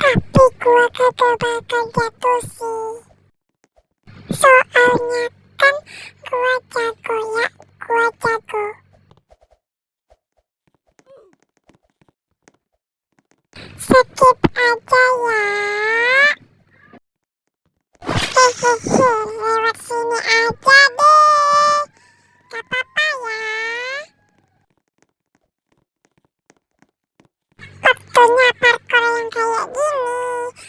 Tapi gua kagak bakal jatuh sih. Soalnya kan gua jago ya, gua jago. Skip aja ya. Hehehe, lewat sini aja deh. Gak apa-apa ya. Waktunya parkour yang kayak gini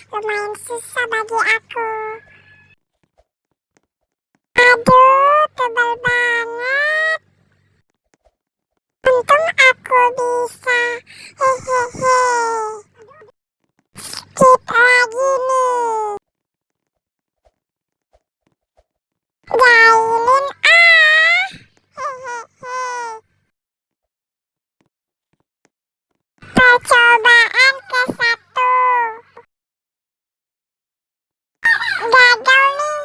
lumayan susah bagi aku. Aduh, tebal banget. Untung aku bisa. Hehehe. Skip lagi nih. Jailin ah. Hehehe. Percobaan ke-1 gagal nih.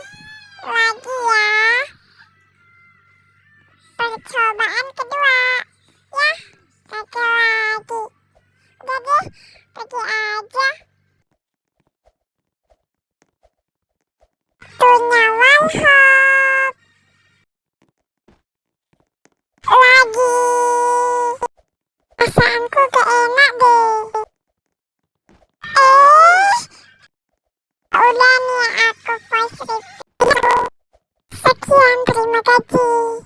Lagi ya. Percobaan kedua. Ya, gagal lagi. Udah deh, pergi aja. Punya one hop. Lagi. Perasaanku gak enak deh. Udah nih aku voice reveal. Sekian, terima kasih.